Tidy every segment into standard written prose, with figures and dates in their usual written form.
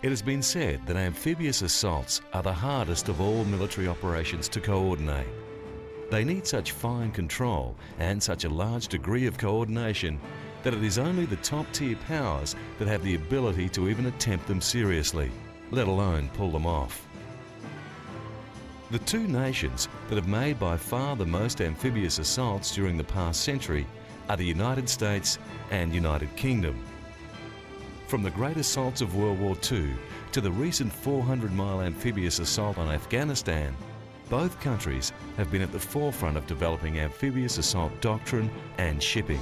It has been said that amphibious assaults are the hardest of all military operations to coordinate. They need such fine control and such a large degree of coordination that it is only the top-tier powers that have the ability to even attempt them seriously, let alone pull them off. The two nations that have made by far the most amphibious assaults during the past century are the United States and United Kingdom. From the great assaults of World War II to the recent 400-mile amphibious assault on Afghanistan, both countries have been at the forefront of developing amphibious assault doctrine and shipping.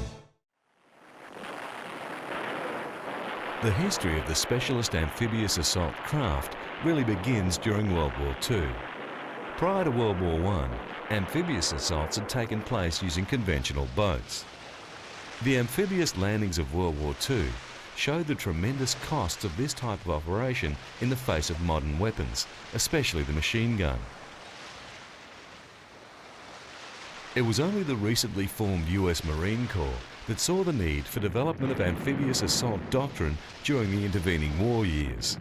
The history of the specialist amphibious assault craft really begins during World War II. Prior to World War I, amphibious assaults had taken place using conventional boats. The amphibious landings of World War II showed the tremendous costs of this type of operation in the face of modern weapons, especially the machine gun. It was only the recently formed US Marine Corps that saw the need for development of amphibious assault doctrine during the intervening war years.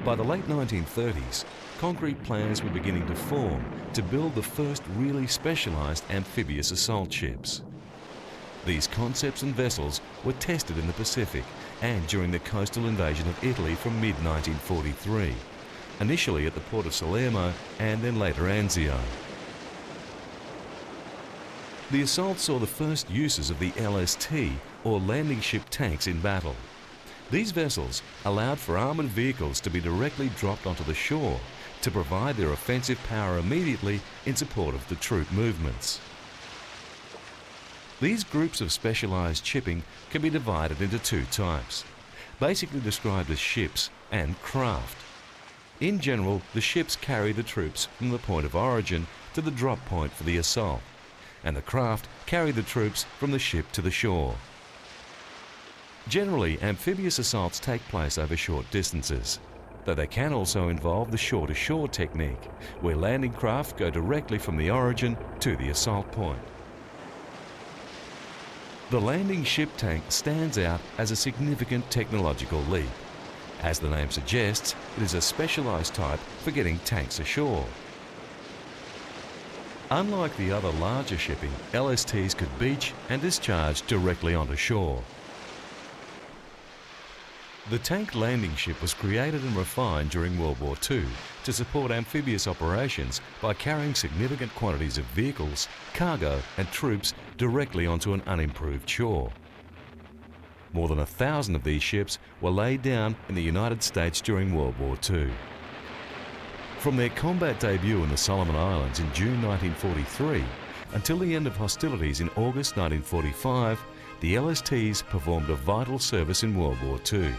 By the late 1930s, concrete plans were beginning to form to build the first really specialised amphibious assault ships. These concepts and vessels were tested in the Pacific and during the coastal invasion of Italy from mid-1943, initially at the port of Salerno and then later Anzio. The assault saw the first uses of the LST, or landing ship tanks, in battle. These vessels allowed for armoured vehicles to be directly dropped onto the shore to provide their offensive power immediately in support of the troop movements. These groups of specialised shipping can be divided into two types, basically described as ships and craft. In general, the ships carry the troops from the point of origin to the drop point for the assault, and the craft carry the troops from the ship to the shore. Generally, amphibious assaults take place over short distances, though they can also involve the shore-to-shore technique, where landing craft go directly from the origin to the assault point. The landing ship tank stands out as a significant technological leap. As the name suggests, it is a specialised type for getting tanks ashore. Unlike the other larger shipping, LSTs could beach and discharge directly onto shore. The tank landing ship was created and refined during World War II to support amphibious operations by carrying significant quantities of vehicles, cargo and troops directly onto an unimproved shore. More than 1,000 of these ships were laid down in the United States during World War II. From their combat debut in the Solomon Islands in June 1943 until the end of hostilities in August 1945, the LSTs performed a vital service in World War II.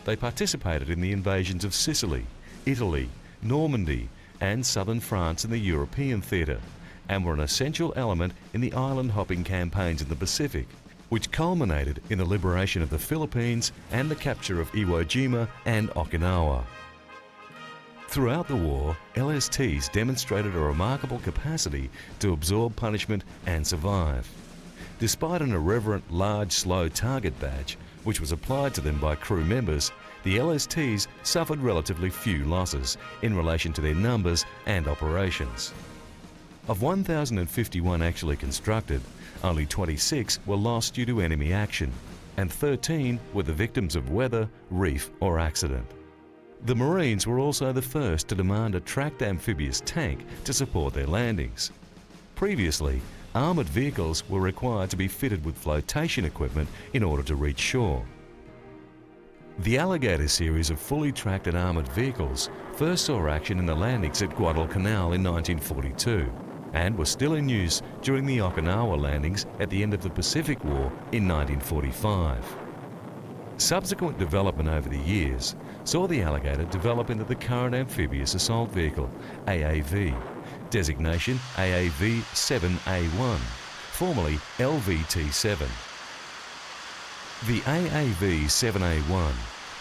They participated in the invasions of Sicily, Italy, Normandy and southern France in the European theatre, and were an essential element in the island-hopping campaigns in the Pacific, which culminated in the liberation of the Philippines and the capture of Iwo Jima and Okinawa. Throughout the war, LSTs demonstrated a remarkable capacity to absorb punishment and survive. Despite an irreverent, large, slow target badge, which was applied to them by crew members, the LSTs suffered relatively few losses in relation to their numbers and operations. Of 1,051 actually constructed, only 26 were lost due to enemy action, and 13 were the victims of weather, reef or accident. The Marines were also the first to demand a tracked amphibious tank to support their landings. Previously, armoured vehicles were required to be fitted with flotation equipment in order to reach shore. The Alligator series of fully tracked and armoured vehicles first saw action in the landings at Guadalcanal in 1942 and were still in use during the Okinawa landings at the end of the Pacific War in 1945. Subsequent development over the years saw the Alligator develop into the current amphibious assault vehicle, AAV, designation AAV-7A1, formerly LVT-7. The AAV-7A1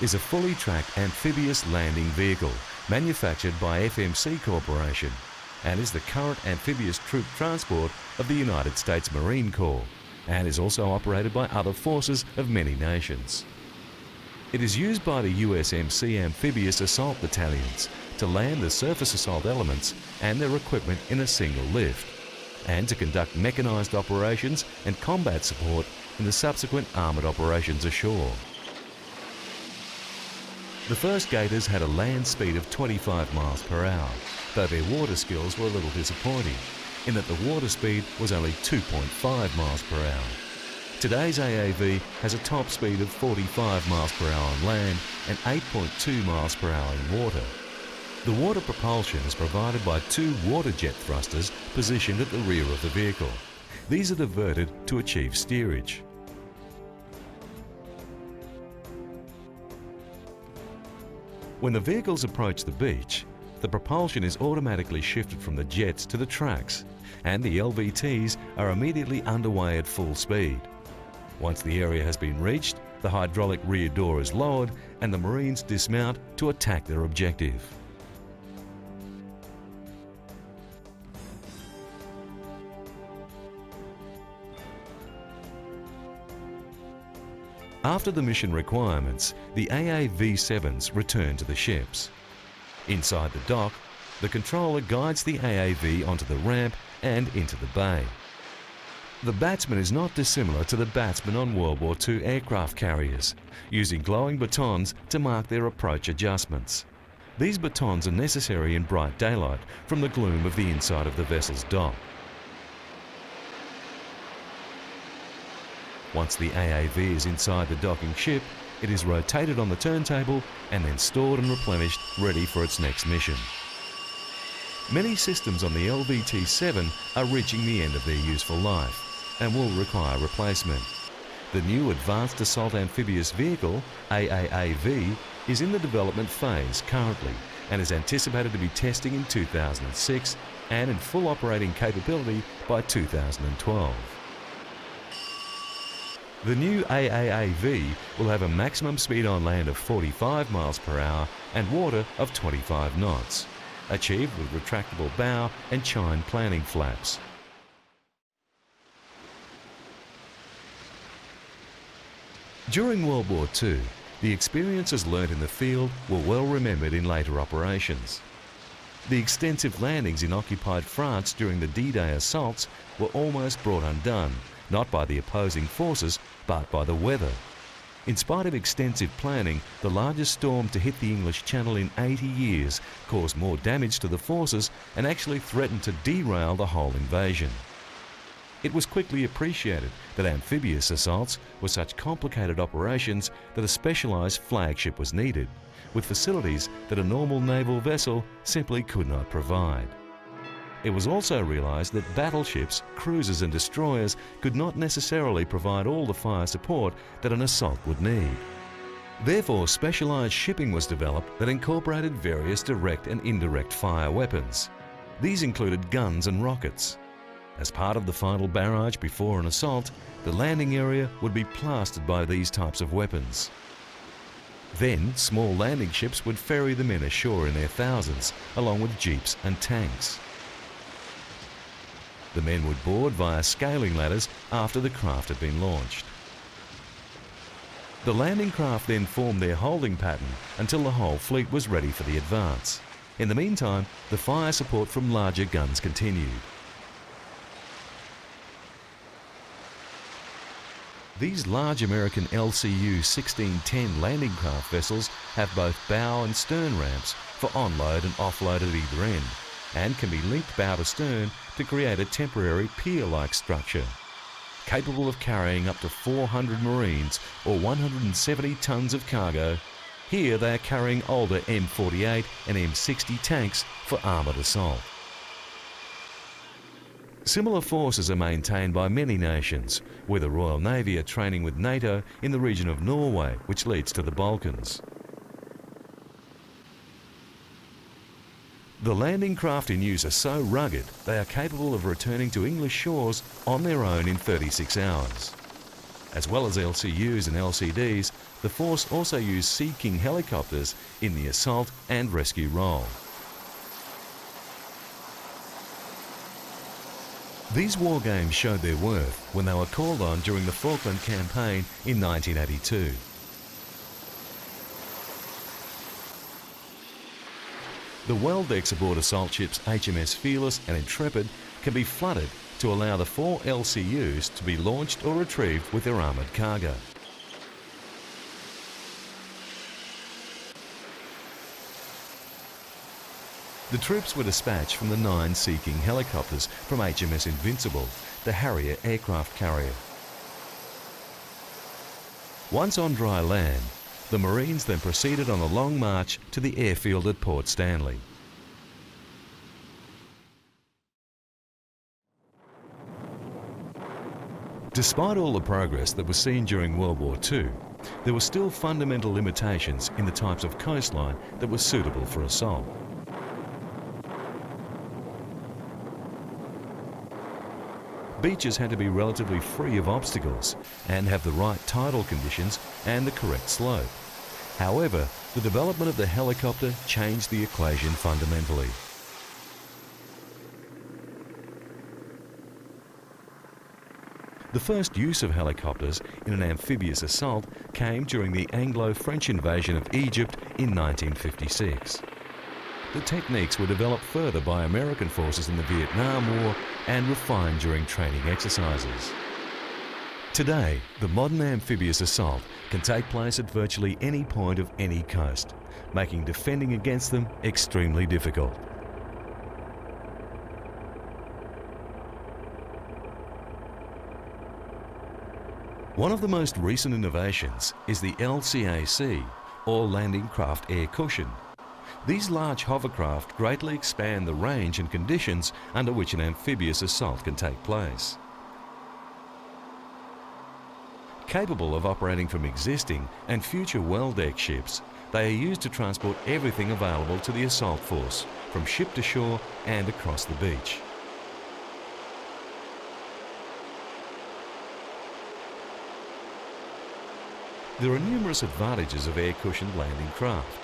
is a fully tracked amphibious landing vehicle manufactured by FMC Corporation and is the current amphibious troop transport of the United States Marine Corps and is also operated by other forces of many nations. It is used by the USMC Amphibious assault battalions to land the surface assault elements and their equipment in a single lift, and to conduct mechanised operations and combat support in the subsequent armoured operations ashore. The first Gators had a land speed of 25 miles per hour, though their water skills were a little disappointing, in that the water speed was only 2.5 miles per hour. Today's AAV has a top speed of 45 miles per hour on land and 8.2 miles per hour in water. The water propulsion is provided by two water jet thrusters positioned at the rear of the vehicle. These are diverted to achieve steerage. When the vehicles approach the beach, the propulsion is automatically shifted from the jets to the tracks, and the LVTs are immediately underway at full speed. Once the area has been reached, the hydraulic rear door is lowered and the Marines dismount to attack their objective. After the mission requirements, the AAV-7s return to the ships. Inside the dock, the controller guides the AAV onto the ramp and into the bay. The batsman is not dissimilar to the batsman on World War II aircraft carriers, using glowing batons to mark their approach adjustments. These batons are necessary in bright daylight from the gloom of the inside of the vessel's dock. Once the AAV is inside the docking ship, it is rotated on the turntable and then stored and replenished, ready for its next mission. Many systems on the LVT-7 are reaching the end of their useful life and will require replacement. The new Advanced Assault Amphibious Vehicle, AAAV, is in the development phase currently and is anticipated to be testing in 2006 and in full operating capability by 2012. The new AAAV will have a maximum speed on land of 45 miles per hour and water of 25 knots, achieved with retractable bow and chine planning flaps. During World War II, the experiences learnt in the field were well remembered in later operations. The extensive landings in occupied France during the D-Day assaults were almost brought undone, not by the opposing forces, but by the weather. In spite of extensive planning, the largest storm to hit the English Channel in 80 years caused more damage to the forces and actually threatened to derail the whole invasion. It was quickly appreciated that amphibious assaults were such complicated operations that a specialised flagship was needed, with facilities that a normal naval vessel simply could not provide. It was also realised that battleships, cruisers and destroyers could not necessarily provide all the fire support that an assault would need. Therefore, specialised shipping was developed that incorporated various direct and indirect fire weapons. These included guns and rockets. As part of the final barrage before an assault, the landing area would be plastered by these types of weapons. Then, small landing ships would ferry the men ashore in their thousands, along with jeeps and tanks. The men would board via scaling ladders after the craft had been launched. The landing craft then formed their holding pattern until the whole fleet was ready for the advance. In the meantime, the fire support from larger guns continued. These large American LCU 1610 landing craft vessels have both bow and stern ramps for onload and offload at either end, and can be linked bow to stern to create a temporary pier-like structure. Capable of carrying up to 400 Marines or 170 tons of cargo, here they are carrying older M48 and M60 tanks for armoured assault. Similar forces are maintained by many nations, where the Royal Navy are training with NATO in the region of Norway, which leads to the Balkans. The landing craft in use are so rugged they are capable of returning to English shores on their own in 36 hours. As well as LCUs and LCDs, the force also used Sea King helicopters in the assault and rescue role. These war games showed their worth when they were called on during the Falkland Campaign in 1982. The well decks aboard assault ships HMS Fearless and Intrepid can be flooded to allow the 4 LCUs to be launched or retrieved with their armoured cargo. The troops were dispatched from the 9 Sea King helicopters from HMS Invincible, the Harrier aircraft carrier. Once on dry land, the Marines then proceeded on a long march to the airfield at Port Stanley. Despite all the progress that was seen during World War II, there were still fundamental limitations in the types of coastline that were suitable for assault. Beaches had to be relatively free of obstacles and have the right tidal conditions and the correct slope. However, the development of the helicopter changed the equation fundamentally. The first use of helicopters in an amphibious assault came during the Anglo-French invasion of Egypt in 1956. The techniques were developed further by American forces in the Vietnam War and refined during training exercises. Today, the modern amphibious assault can take place at virtually any point of any coast, making defending against them extremely difficult. One of the most recent innovations is the LCAC, or Landing Craft Air Cushion. These large hovercraft greatly expand the range and conditions under which an amphibious assault can take place. Capable of operating from existing and future well-decked ships, they are used to transport everything available to the assault force, from ship to shore and across the beach. There are numerous advantages of air-cushioned landing craft.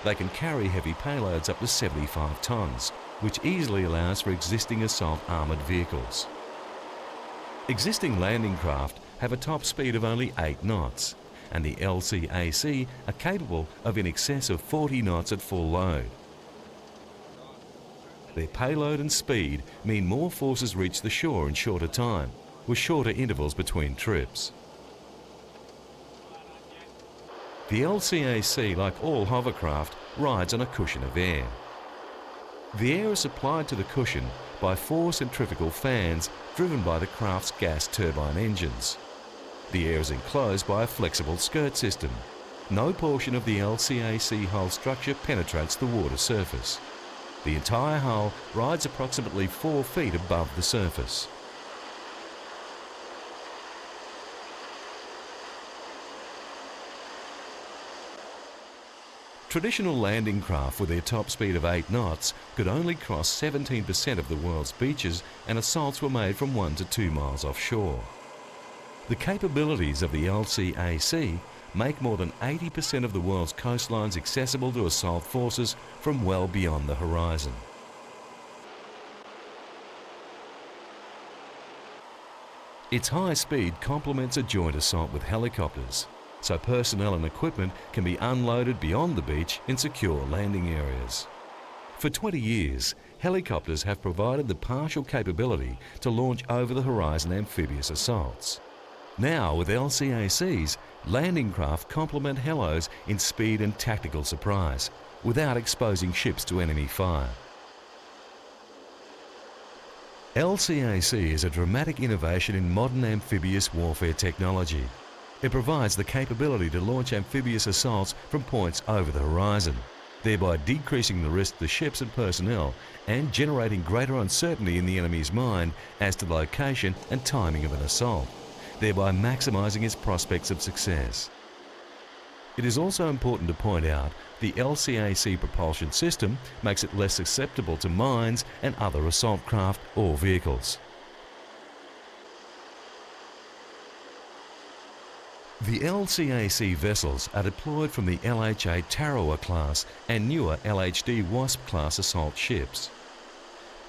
They can carry heavy payloads up to 75 tonnes, which easily allows for existing assault armoured vehicles. Existing landing craft have a top speed of only 8 knots, and the LCAC are capable of in excess of 40 knots at full load. Their payload and speed mean more forces reach the shore in shorter time, with shorter intervals between trips. The LCAC, like all hovercraft, rides on a cushion of air. The air is supplied to the cushion by 4 centrifugal fans driven by the craft's gas turbine engines. The air is enclosed by a flexible skirt system. No portion of the LCAC hull structure penetrates the water surface. The entire hull rides approximately 4 feet above the surface. Traditional landing craft with their top speed of 8 knots could only cross 17% of the world's beaches, and assaults were made from 1 to 2 miles offshore. The capabilities of the LCAC make more than 80% of the world's coastlines accessible to assault forces from well beyond the horizon. Its high speed complements a joint assault with helicopters, so personnel and equipment can be unloaded beyond the beach in secure landing areas. For 20 years, helicopters have provided the partial capability to launch over-the-horizon amphibious assaults. Now, with LCACs, landing craft complement helos in speed and tactical surprise, without exposing ships to enemy fire. LCAC is a dramatic innovation in modern amphibious warfare technology. It provides the capability to launch amphibious assaults from points over the horizon, thereby decreasing the risk to ships and personnel and generating greater uncertainty in the enemy's mind as to the location and timing of an assault, thereby maximising its prospects of success. It is also important to point out the LCAC propulsion system makes it less susceptible to mines and other assault craft or vehicles. The LCAC vessels are deployed from the LHA Tarawa class and newer LHD Wasp class assault ships.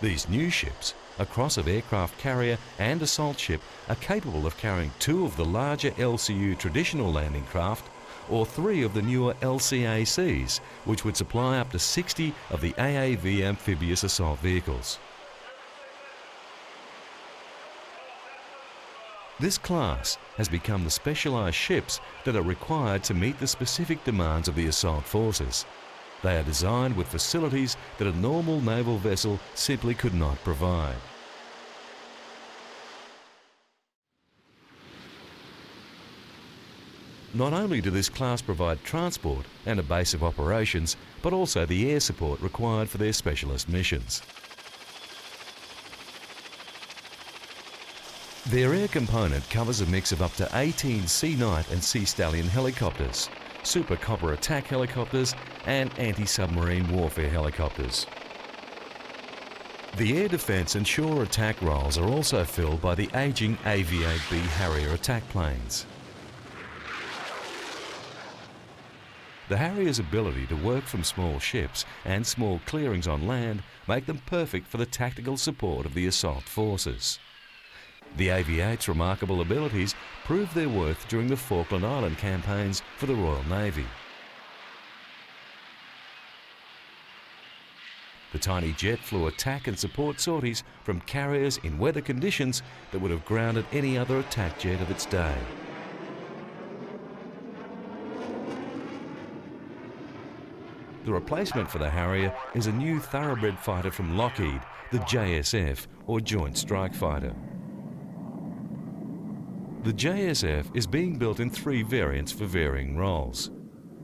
These new ships, a cross of aircraft carrier and assault ship, are capable of carrying 2 of the larger LCU traditional landing craft or 3 of the newer LCACs, which would supply up to 60 of the AAV amphibious assault vehicles. This class has become the specialised ships that are required to meet the specific demands of the assault forces. They are designed with facilities that a normal naval vessel simply could not provide. Not only do this class provide transport and a base of operations, but also the air support required for their specialist missions. Their air component covers a mix of up to 18 Sea Knight and Sea Stallion helicopters, Super Copper attack helicopters and anti-submarine warfare helicopters. The air defence and shore attack roles are also filled by the ageing AV-8B Harrier attack planes. The Harrier's ability to work from small ships and small clearings on land make them perfect for the tactical support of the assault forces. The AV-8's remarkable abilities proved their worth during the Falkland Island campaigns for the Royal Navy. The tiny jet flew attack and support sorties from carriers in weather conditions that would have grounded any other attack jet of its day. The replacement for the Harrier is a new thoroughbred fighter from Lockheed, the JSF, or Joint Strike Fighter. The JSF is being built in 3 variants for varying roles.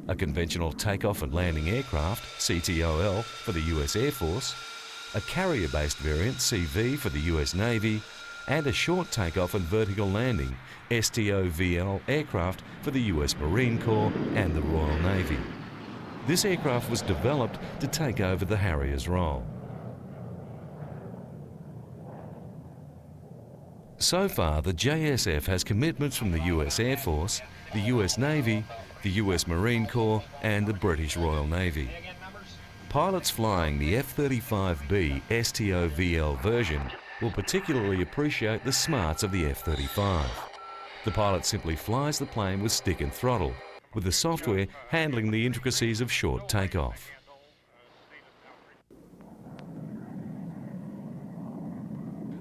A conventional takeoff and landing aircraft, CTOL, for the US Air Force, a carrier-based variant, CV, for the US Navy, and a short takeoff and vertical landing, STOVL, aircraft for the US Marine Corps and the Royal Navy. This aircraft was developed to take over the Harrier's role. So far, the JSF has commitments from the US Air Force, the US Navy, the US Marine Corps and the British Royal Navy. Pilots flying the F-35B STOVL version will particularly appreciate the smarts of the F-35. The pilot simply flies the plane with stick and throttle, with the software handling the intricacies of short takeoff.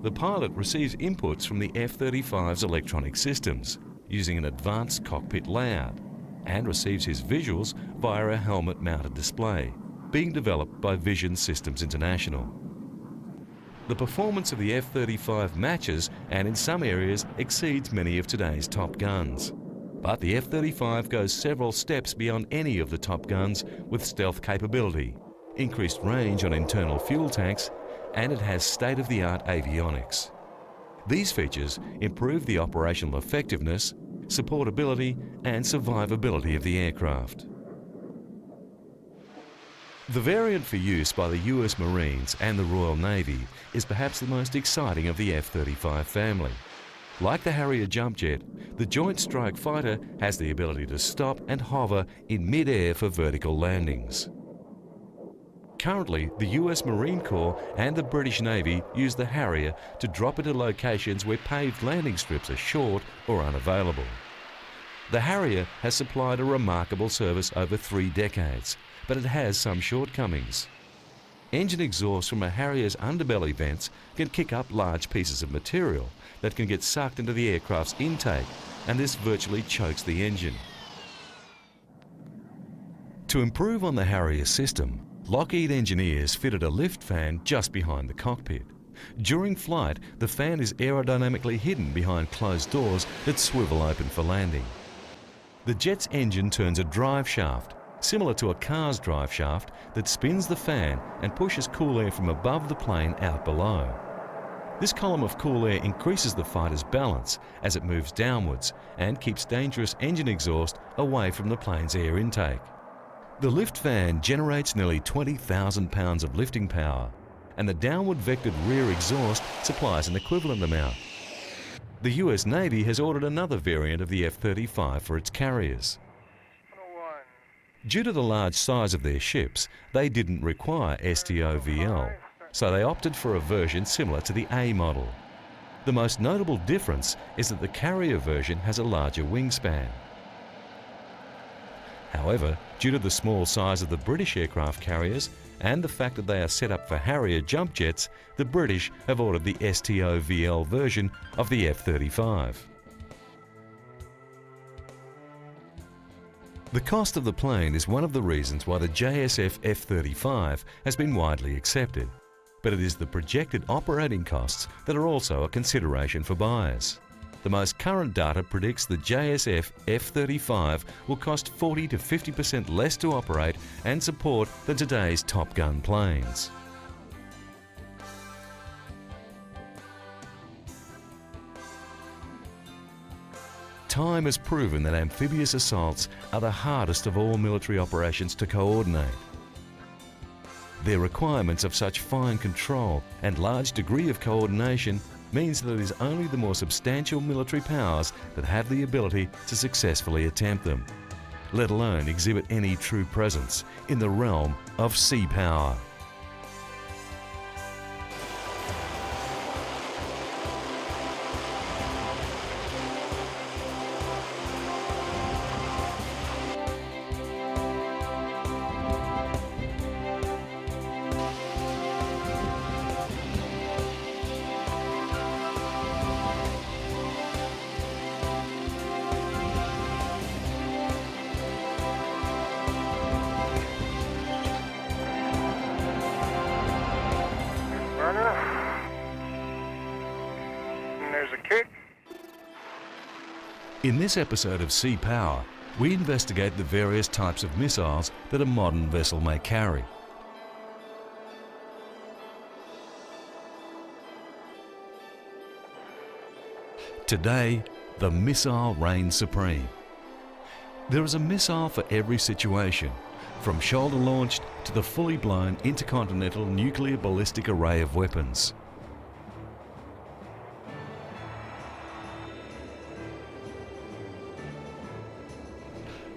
The pilot receives inputs from the F-35's electronic systems using an advanced cockpit layout and receives his visuals via a helmet-mounted display being developed by Vision Systems International. The performance of the F-35 matches and in some areas exceeds many of today's top guns. But the F-35 goes several steps beyond any of the top guns with stealth capability, increased range on internal fuel tanks, and it has state-of-the-art avionics. These features improve the operational effectiveness, supportability and survivability of the aircraft. The variant for use by the US Marines and the Royal Navy is perhaps the most exciting of the F-35 family. Like the Harrier jump jet, the Joint Strike Fighter has the ability to stop and hover in mid-air for vertical landings. Currently, the US Marine Corps and the British Navy use the Harrier to drop into locations where paved landing strips are short or unavailable. The Harrier has supplied a remarkable service over 3 decades, but it has some shortcomings. Engine exhaust from a Harrier's underbelly vents can kick up large pieces of material that can get sucked into the aircraft's intake, and this virtually chokes the engine. To improve on the Harrier system, Lockheed engineers fitted a lift fan just behind the cockpit. During flight, the fan is aerodynamically hidden behind closed doors that swivel open for landing. The jet's engine turns a drive shaft, similar to a car's drive shaft, that spins the fan and pushes cool air from above the plane out below. This column of cool air increases the fighter's balance as it moves downwards and keeps dangerous engine exhaust away from the plane's air intake. The lift fan generates nearly 20,000 pounds of lifting power, and the downward vectored rear exhaust supplies an equivalent amount. The US Navy has ordered another variant of the F-35 for its carriers. Due to the large size of their ships, they didn't require STOVL, so they opted for a version similar to the A model. The most notable difference is that the carrier version has a larger wingspan. However, due to the small size of the British aircraft carriers and the fact that they are set up for Harrier jump jets, the British have ordered the STOVL version of the F-35. The cost of the plane is one of the reasons why the JSF F-35 has been widely accepted, but it is the projected operating costs that are also a consideration for buyers. The most current data predicts the JSF F-35 will cost 40 to 50% less to operate and support than today's Top Gun planes. Time has proven that amphibious assaults are the hardest of all military operations to coordinate. Their requirements of such fine control and large degree of coordination means that it is only the more substantial military powers that have the ability to successfully attempt them, let alone exhibit any true presence in the realm of sea power. In this episode of Sea Power, we investigate the various types of missiles that a modern vessel may carry. Today, the missile reigns supreme. There is a missile for every situation, from shoulder-launched to the fully blown intercontinental nuclear ballistic array of weapons.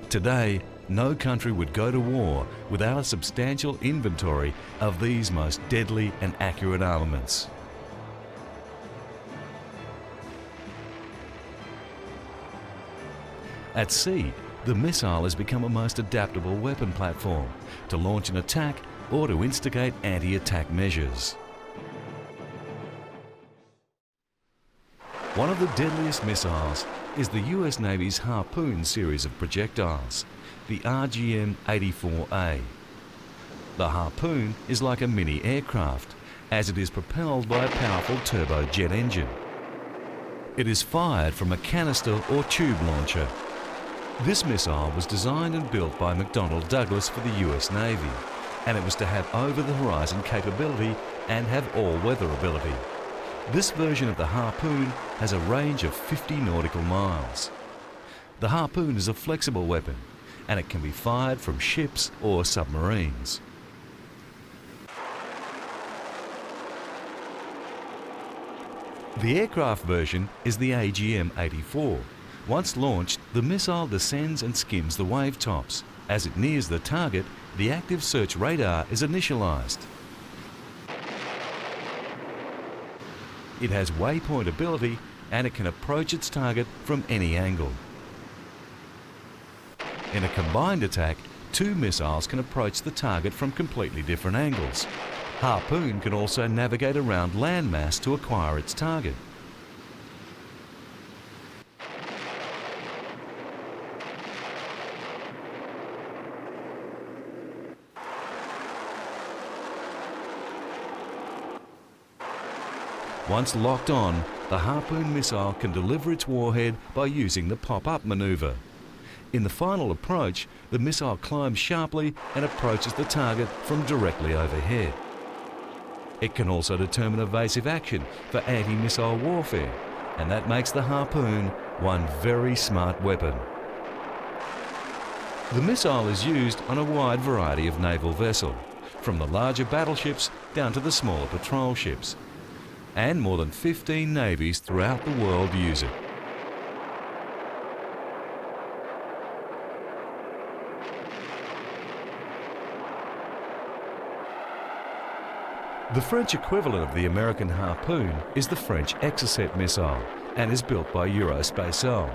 Today, no country would go to war without a substantial inventory of these most deadly and accurate armaments. At sea, the missile has become a most adaptable weapon platform to launch an attack or to instigate anti-attack measures. One of the deadliest missiles is the US Navy's Harpoon series of projectiles, the RGM-84A. The Harpoon is like a mini aircraft, as it is propelled by a powerful turbojet engine. It is fired from a canister or tube launcher. This missile was designed and built by McDonnell Douglas for the US Navy, and it was to have over-the-horizon capability and have all-weather ability. This version of the Harpoon has a range of 50 nautical miles. The Harpoon is a flexible weapon, and it can be fired from ships or submarines. The aircraft version is the AGM-84. Once launched, the missile descends and skims the wave tops. As it nears the target, the active search radar is initialized. It has waypoint ability and it can approach its target from any angle. In a combined attack, two missiles can approach the target from completely different angles. Harpoon can also navigate around landmass to acquire its target. Once locked on, the Harpoon missile can deliver its warhead by using the pop-up maneuver. In the final approach, the missile climbs sharply and approaches the target from directly overhead. It can also determine evasive action for anti-missile warfare, and that makes the Harpoon one very smart weapon. The missile is used on a wide variety of naval vessels, from the larger battleships down to the smaller patrol ships. And more than 15 navies throughout the world use it. The French equivalent of the American Harpoon is the French Exocet missile and is built by Spatial.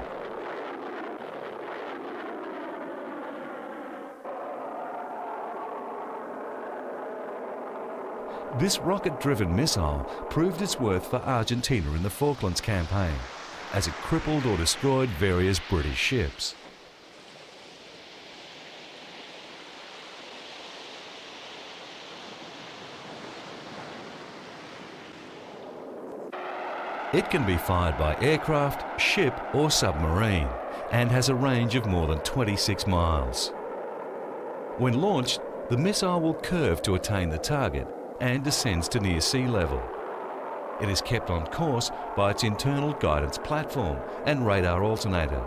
This rocket-driven missile proved its worth for Argentina in the Falklands campaign, as it crippled or destroyed various British ships. It can be fired by aircraft, ship or submarine, and has a range of more than 26 miles. When launched, the missile will curve to attain the target and descends to near sea level. It is kept on course by its internal guidance platform and radar alternator.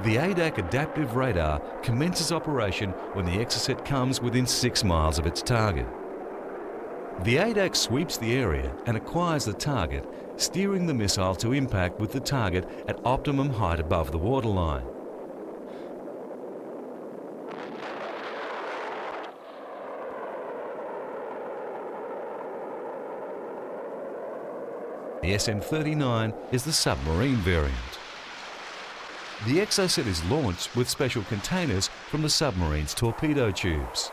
The ADAC adaptive radar commences operation when the Exocet comes within 6 miles of its target. The ADAC sweeps the area and acquires the target, steering the missile to impact with the target at optimum height above the waterline. The SM-39 is the submarine variant. The Exocet is launched with special containers from the submarine's torpedo tubes.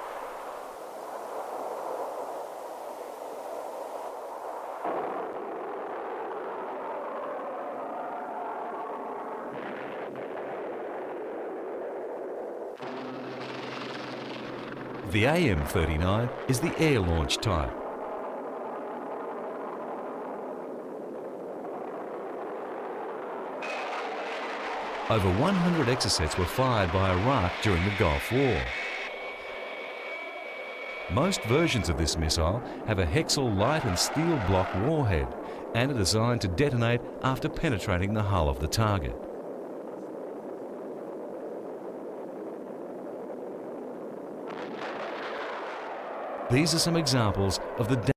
The AM-39 is the air launch type. Over 100 Exocets were fired by Iraq during the Gulf War. Most versions of this missile have a Hexal light and steel block warhead and are designed to detonate after penetrating the hull of the target. These are some examples of the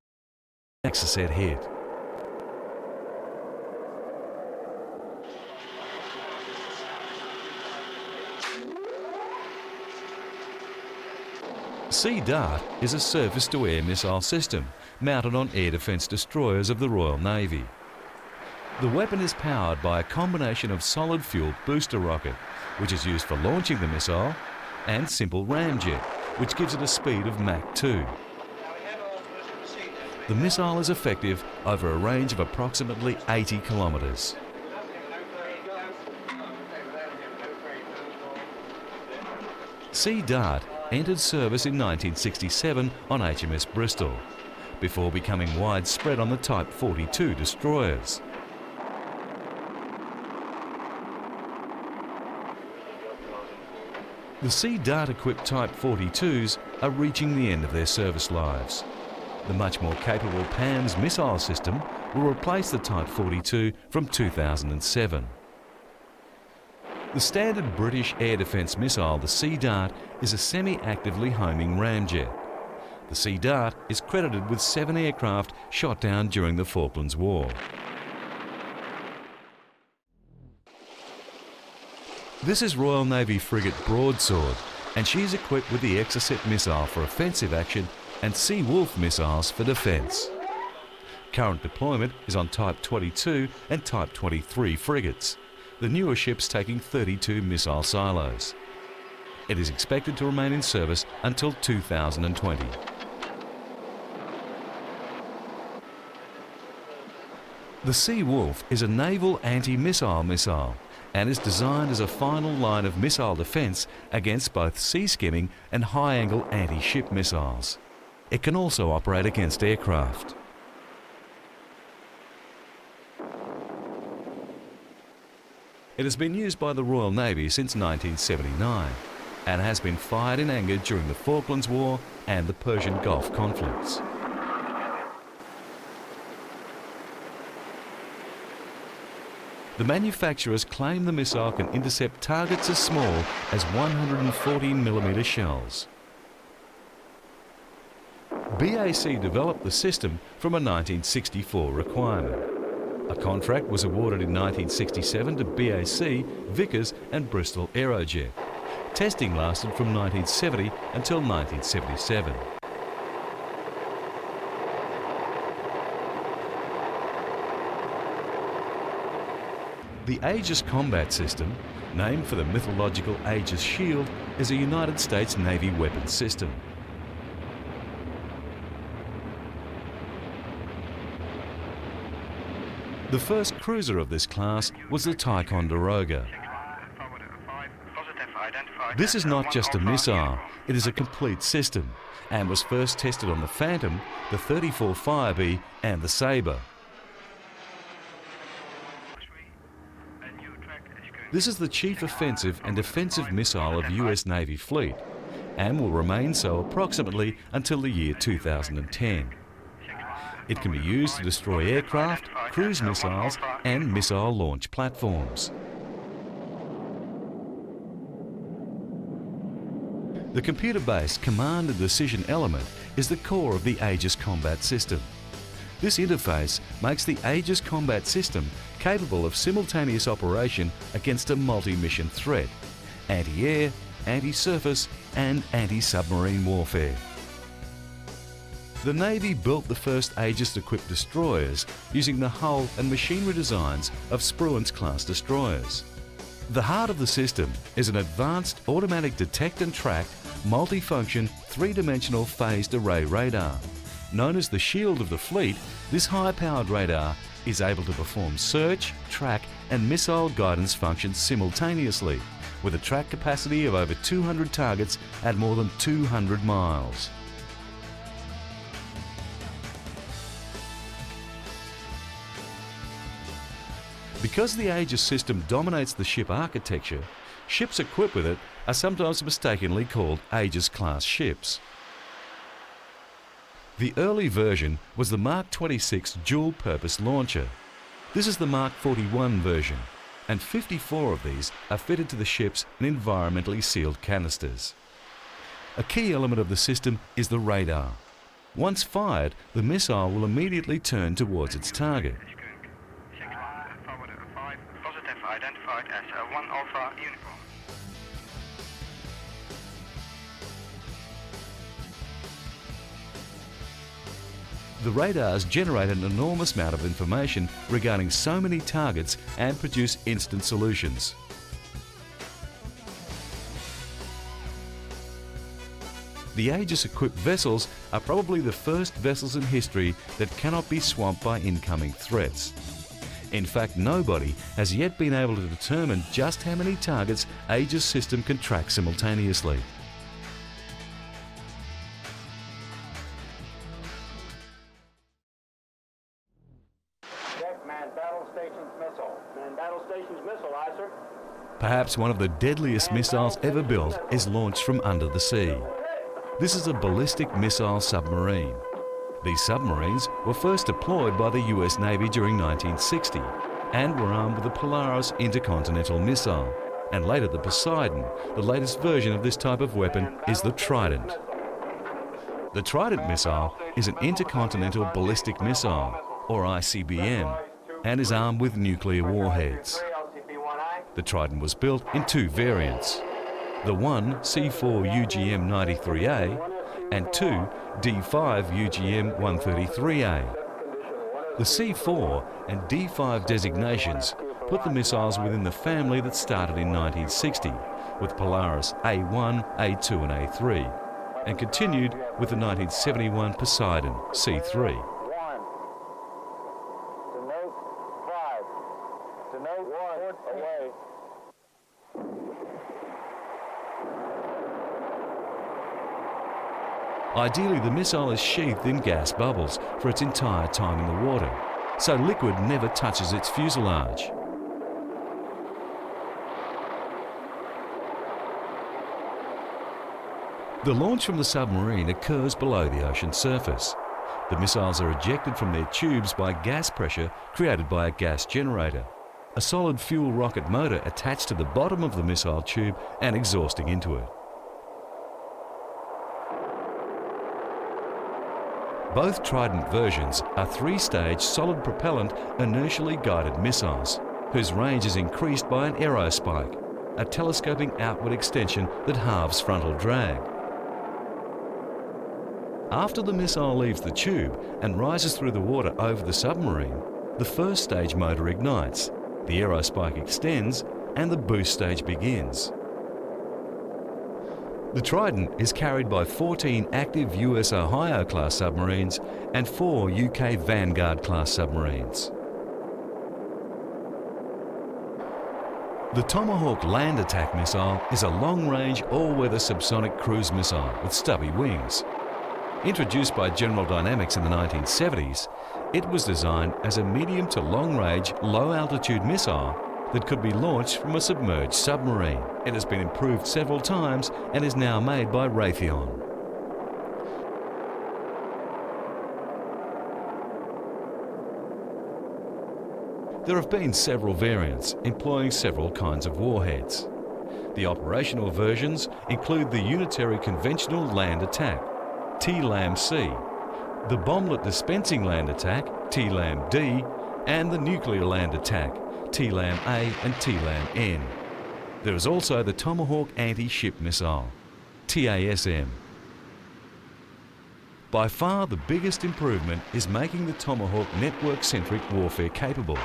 Exocet hit. Sea Dart is a surface-to-air missile system mounted on air defence destroyers of the Royal Navy. The weapon is powered by a combination of solid-fuel booster rocket, which is used for launching the missile, and simple ramjet, which gives it a speed of Mach 2. The missile is effective over a range of approximately 80 kilometres. Sea Dart entered service in 1967 on HMS Bristol, before becoming widespread on the Type 42 destroyers. The Sea Dart-equipped Type 42s are reaching the end of their service lives. The much more capable PAMS missile system will replace the Type 42 from 2007. The standard British air defence missile, the Sea Dart, is a semi-actively homing ramjet. The Sea Dart is credited with 7 aircraft shot down during the Falklands War. This is Royal Navy frigate Broadsword, and she's equipped with the Exocet missile for offensive action and Sea Wolf missiles for defence. Current deployment is on Type 22 and Type 23 frigates, the newer ships taking 32 missile silos. It is expected to remain in service until 2020. The Sea Wolf is a naval anti-missile missile and is designed as a final line of missile defence against both sea skimming and high-angle anti-ship missiles. It can also operate against aircraft. It has been used by the Royal Navy since 1979 and has been fired in anger during the Falklands War and the Persian Gulf conflicts. The manufacturers claim the missile can intercept targets as small as 114mm shells. BAC developed the system from a 1964 requirement. A contract was awarded in 1967 to BAC, Vickers and Bristol Aerojet. Testing lasted from 1970 until 1977. The Aegis combat system, named for the mythological Aegis shield, is a United States Navy weapons system. The first cruiser of this class was the Ticonderoga. This is not just a missile, it is a complete system, and was first tested on the Phantom, the 34 Firebee and the Sabre. This is the chief offensive and defensive missile of the US Navy fleet, and will remain so approximately until the year 2010. It can be used to destroy aircraft, cruise missiles and missile launch platforms. The computer-based command and decision element is the core of the Aegis combat system. This interface makes the Aegis combat system capable of simultaneous operation against a multi-mission threat: anti-air, anti-surface and anti-submarine warfare. The Navy built the first Aegis-equipped destroyers using the hull and machinery designs of Spruance-class destroyers. The heart of the system is an advanced automatic detect and track, multi-function, three-dimensional phased array radar. Known as the shield of the fleet, this high-powered radar is able to perform search, track and missile guidance functions simultaneously, with a track capacity of over 200 targets at more than 200 miles. Because the Aegis system dominates the ship architecture, ships equipped with it are sometimes mistakenly called Aegis-class ships. The early version was the Mark 26 dual-purpose launcher. This is the Mark 41 version, and 54 of these are fitted to the ships in environmentally sealed canisters. A key element of the system is the radar. Once fired, the missile will immediately turn towards its target. Identified as a 1 Alpha uniform. The radars generate an enormous amount of information regarding so many targets and produce instant solutions. The Aegis-equipped vessels are probably the first vessels in history that cannot be swamped by incoming threats. In fact, nobody has yet been able to determine just how many targets Aegis system can track simultaneously. Check, man battle station's missile. Man battle station's missile, aye, sir. Perhaps one of the deadliest missiles ever built is launched from under the sea. This is a ballistic missile submarine. These submarines were first deployed by the US Navy during 1960 and were armed with the Polaris intercontinental missile, and later the Poseidon. The latest version of this type of weapon is the Trident. The Trident missile is an intercontinental ballistic missile, or ICBM, and is armed with nuclear warheads. The Trident was built in two variants: the one C4 UGM-93A and two D5 UGM-133A. The C4 and D5 designations put the missiles within the family that started in 1960 with Polaris A1, A2 and A3, and continued with the 1971 Poseidon C3. Ideally, the missile is sheathed in gas bubbles for its entire time in the water, so liquid never touches its fuselage. The launch from the submarine occurs below the ocean surface. The missiles are ejected from their tubes by gas pressure created by a gas generator, a solid fuel rocket motor attached to the bottom of the missile tube and exhausting into it. Both Trident versions are three-stage solid propellant inertially guided missiles, whose range is increased by an aerospike, a telescoping outward extension that halves frontal drag. After the missile leaves the tube and rises through the water over the submarine, the first stage motor ignites, the aerospike extends, and the boost stage begins. The Trident is carried by 14 active US Ohio-class submarines and 4 UK Vanguard-class submarines. The Tomahawk land attack missile is a long-range, all-weather subsonic cruise missile with stubby wings. Introduced by General Dynamics in the 1970s, it was designed as a medium to long-range, low-altitude missile that could be launched from a submerged submarine. It has been improved several times and is now made by Raytheon. There have been several variants employing several kinds of warheads. The operational versions include the unitary conventional land attack, TLAM-C, the bomblet dispensing land attack, TLAM-D, and the nuclear land attack, TLAM-A and TLAM-N. There is also the Tomahawk anti-ship missile, TASM. By far the biggest improvement is making the Tomahawk network-centric warfare capable,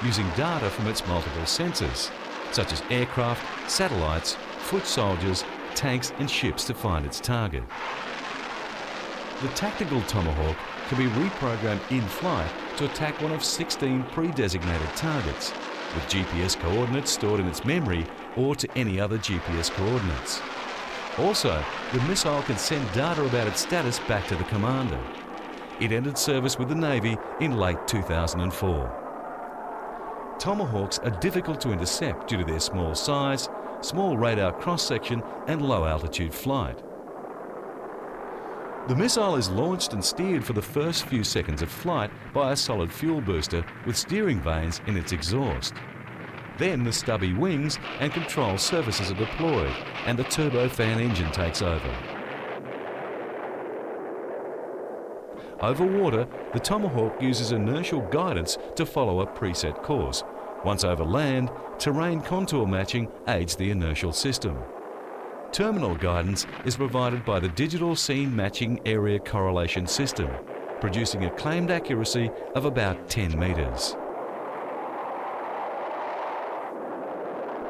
using data from its multiple sensors, such as aircraft, satellites, foot soldiers, tanks and ships to find its target. The tactical Tomahawk can be reprogrammed in flight to attack one of 16 pre-designated targets, with GPS coordinates stored in its memory or to any other GPS coordinates. Also, the missile can send data about its status back to the commander. It entered service with the Navy in late 2004. Tomahawks are difficult to intercept due to their small size, small radar cross-section and low-altitude flight. The missile is launched and steered for the first few seconds of flight by a solid fuel booster with steering vanes in its exhaust. Then the stubby wings and control surfaces are deployed and the turbofan engine takes over. Over water, the Tomahawk uses inertial guidance to follow a preset course. Once over land, terrain contour matching aids the inertial system. Terminal guidance is provided by the digital scene matching area correlation system, producing a claimed accuracy of about 10 metres.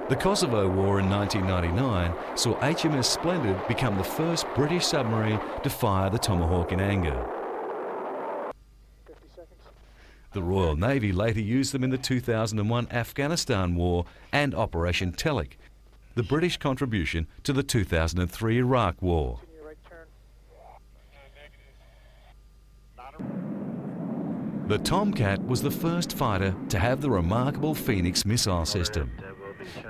The Kosovo War in 1999 saw HMS Splendid become the first British submarine to fire the Tomahawk in anger. The Royal Navy later used them in the 2001 Afghanistan War and Operation Telic, the British contribution to the 2003 Iraq War. The Tomcat was the first fighter to have the remarkable Phoenix missile system.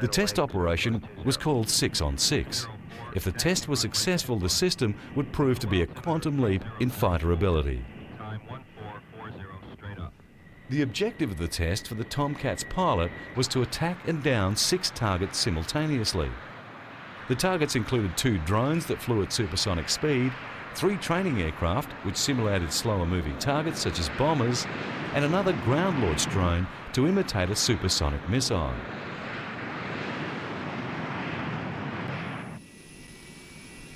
The test operation was called 6 on 6. If the test was successful, the system would prove to be a quantum leap in fighter ability. The objective of the test for the Tomcat's pilot was to attack and down 6 targets simultaneously. The targets included 2 drones that flew at supersonic speed, 3 training aircraft which simulated slower moving targets such as bombers, and another ground-launched drone to imitate a supersonic missile.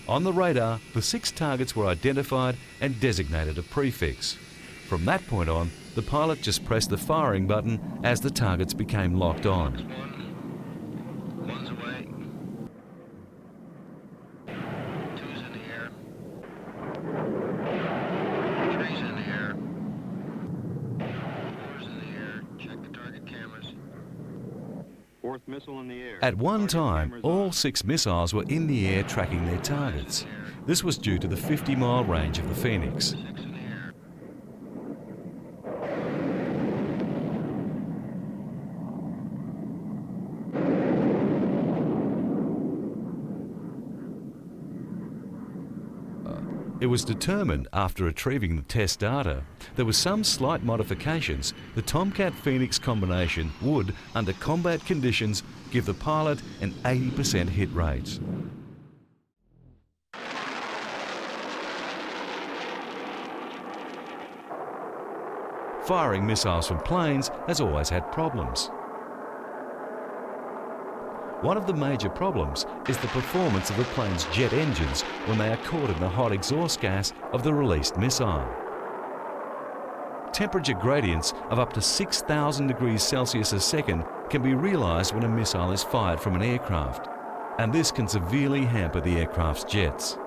On the radar, the 6 targets were identified and designated a prefix. From that point on, the pilot just pressed the firing button as the targets became locked on. One's away. 2's in the air. 3's in the air. 4's in the air. Check the target cameras. 4th missile in the air. At one time, all 6 missiles were in the air tracking their targets. This was due to the 50-mile range of the Phoenix. 6 in the air. It was determined, after retrieving the test data, there were some slight modifications. The Tomcat Phoenix combination would, under combat conditions, give the pilot an 80% hit rate. Firing missiles from planes has always had problems. One of the major problems is the performance of the plane's jet engines when they are caught in the hot exhaust gas of the released missile. Temperature gradients of up to 6,000 degrees Celsius a second can be realised when a missile is fired from an aircraft, and this can severely hamper the aircraft's jets.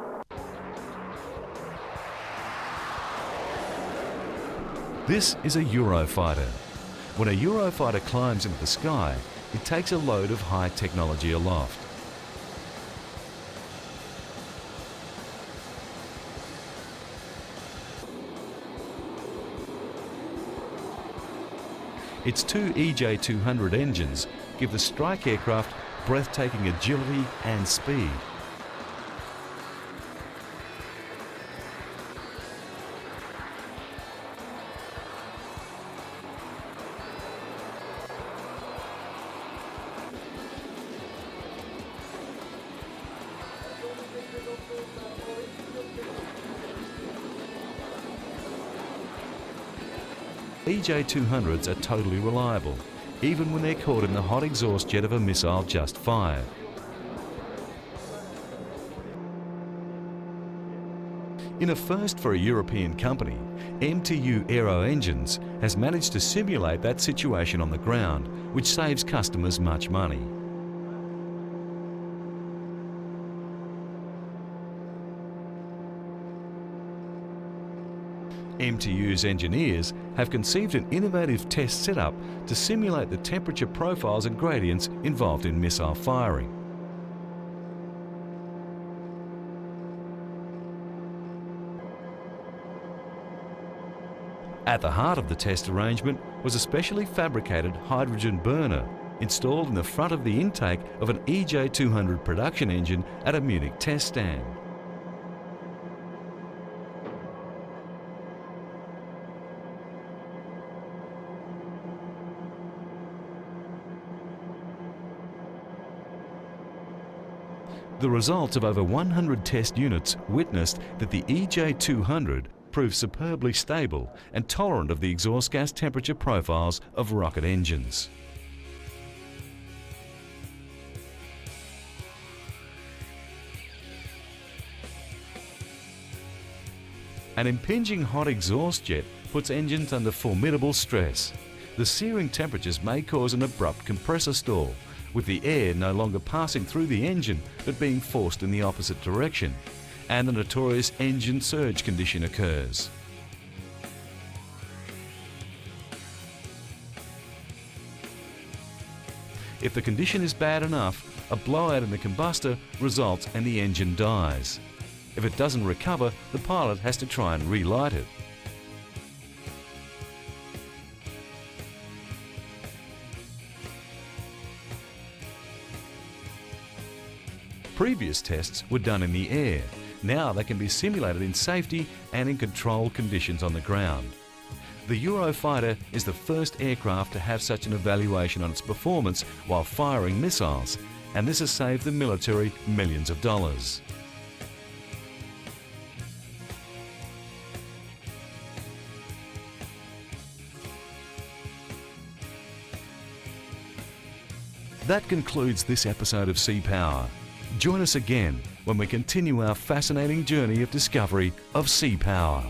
This is a Eurofighter. When a Eurofighter climbs into the sky, it takes a load of high technology aloft. Its two EJ200 engines give the strike aircraft breathtaking agility and speed. EJ200s are totally reliable, even when they're caught in the hot exhaust jet of a missile just fired. In a first for a European company, MTU Aero Engines has managed to simulate that situation on the ground, which saves customers much money. MTU's engineers have conceived an innovative test setup to simulate the temperature profiles and gradients involved in missile firing. At the heart of the test arrangement was a specially fabricated hydrogen burner installed in the front of the intake of an EJ200 production engine at a Munich test stand. The results of over 100 test units witnessed that the EJ200 proved superbly stable and tolerant of the exhaust gas temperature profiles of rocket engines. An impinging hot exhaust jet puts engines under formidable stress. The searing temperatures may cause an abrupt compressor stall, with the air no longer passing through the engine but being forced in the opposite direction, and the notorious engine surge condition occurs. If the condition is bad enough, a blowout in the combustor results and the engine dies. If it doesn't recover, the pilot has to try and relight it. Previous tests were done in the air. Now they can be simulated in safety and in controlled conditions on the ground. The Eurofighter is the first aircraft to have such an evaluation on its performance while firing missiles, and this has saved the military millions of dollars. That concludes this episode of Sea Power. Join us again when we continue our fascinating journey of discovery of sea power.